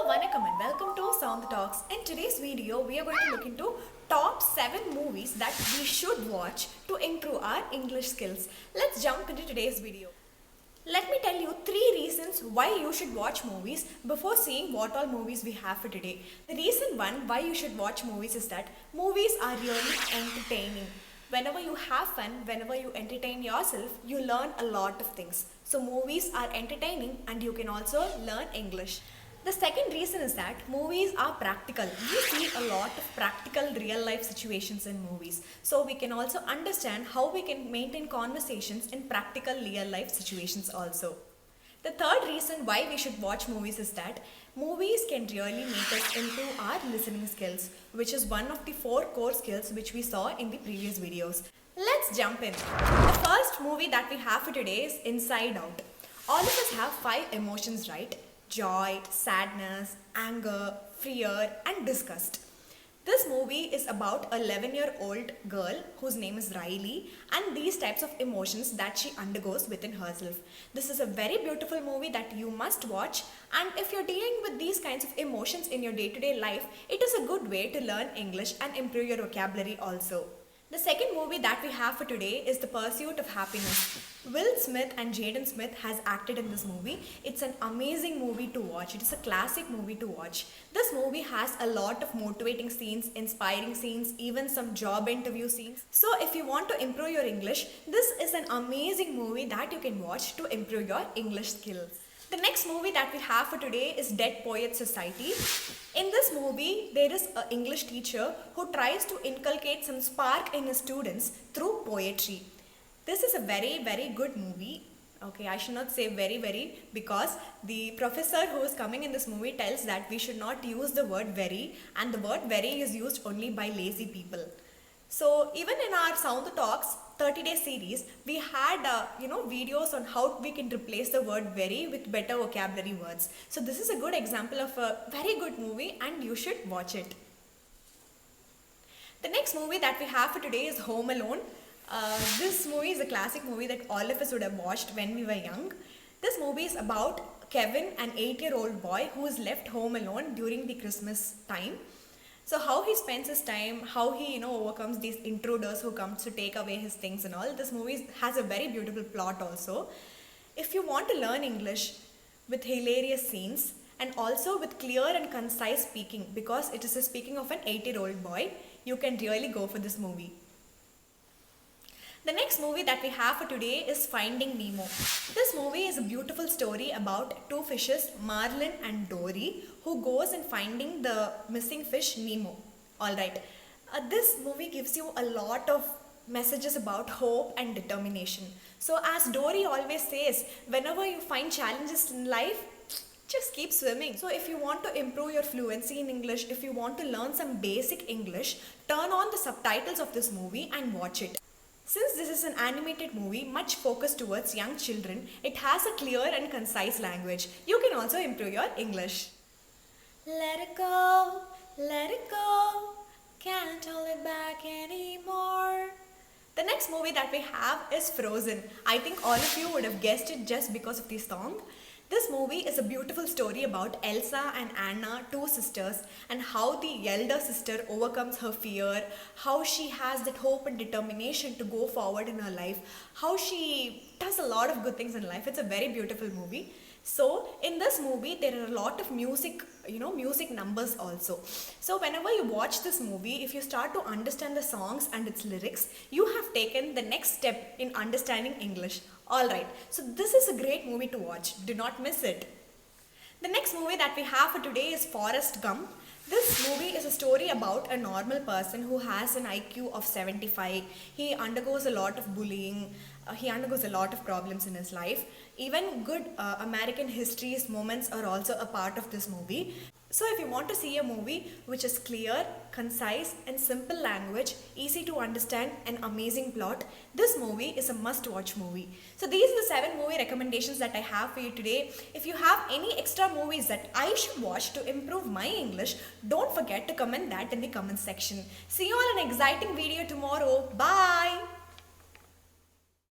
Vanakkam and welcome to Sound Talks. In today's video, we are going to look into top 7 movies that we should watch to improve our English skills. Let's jump into today's video. Let me tell you 3 reasons why you should watch movies before seeing what all movies we have for today. The reason 1 why you should watch movies is that movies are really entertaining. Whenever you have fun, whenever you entertain yourself, you learn a lot of things. So movies are entertaining and you can also learn English. The second reason is that movies are practical. We see a lot of practical real life situations in movies. So we can also understand how we can maintain conversations in practical real life situations also. The third reason why we should watch movies is that movies can really make us improve our listening skills, which is one of the 4 core skills which we saw in the previous videos. Let's jump in. The first movie that we have for today is Inside Out. All of us have 5 emotions, right? Joy, sadness, anger, fear, and disgust. This movie is about a 11-year-old girl whose name is Riley and these types of emotions that she undergoes within herself. This is a very beautiful movie that you must watch, and if you're dealing with these kinds of emotions in your day-to-day life, it is a good way to learn English and improve your vocabulary also. The second movie that we have for today is The Pursuit of Happiness. Will Smith and Jaden Smith has acted in this movie. It's an amazing movie to watch. It is a classic movie to watch. This movie has a lot of motivating scenes, inspiring scenes, even some job interview scenes. So if you want to improve your English, this is an amazing movie that you can watch to improve your English skills. The next movie that we have for today is Dead Poets Society. In this movie, there is an English teacher who tries to inculcate some spark in his students through poetry. This is a very, very good movie. Okay, I should not say very because the professor who is coming in this movie tells that we should not use the word very, and the word very is used only by lazy people. So even in our Sound the Talks 30-day series, we had videos on how we can replace the word very with better vocabulary words. So this is a good example of a very good movie and you should watch it. The next movie that we have for today is Home Alone. This movie is a classic movie that all of us would have watched when we were young. This movie is about Kevin, an 8-year-old boy who is left home alone during the Christmas time. So how he spends his time, how he overcomes these intruders who come to take away his things and all. This movie has a very beautiful plot also. If you want to learn English with hilarious scenes and also with clear and concise speaking, because it is a speaking of an 8-year-old boy, you can really go for this movie. The next movie that we have for today is Finding Nemo. This movie is a beautiful story about 2 fishes, Marlin and Dory, who goes and finding the missing fish Nemo. Alright, this movie gives you a lot of messages about hope and determination. So as Dory always says, whenever you find challenges in life, just keep swimming. So if you want to improve your fluency in English, if you want to learn some basic English, turn on the subtitles of this movie and watch it. Since this is an animated movie much focused towards young children, it has a clear and concise language. You can also improve your English. Let it go, can't hold it back anymore. The next movie that we have is Frozen. I think all of you would have guessed it just because of the song. This movie is a beautiful story about Elsa and Anna, 2 sisters, and how the elder sister overcomes her fear, how she has that hope and determination to go forward in her life, how she does a lot of good things in life. It's a very beautiful movie. So in this movie, there are a lot of music, music numbers also. So whenever you watch this movie, if you start to understand the songs and its lyrics, you have taken the next step in understanding English. Alright, so this is a great movie to watch. Do not miss it. The next movie that we have for today is Forrest Gump. This movie is a story about a normal person who has an IQ of 75. He undergoes a lot of bullying. He undergoes a lot of problems in his life. Even good American histories moments are also a part of this movie. So if you want to see a movie which is clear, concise and simple language, easy to understand and amazing plot, this movie is a must-watch movie. So these are the 7 movie recommendations that I have for you today. If you have any extra movies that I should watch to improve my English, don't forget to comment that in the comment section. See you on an exciting video tomorrow. Bye!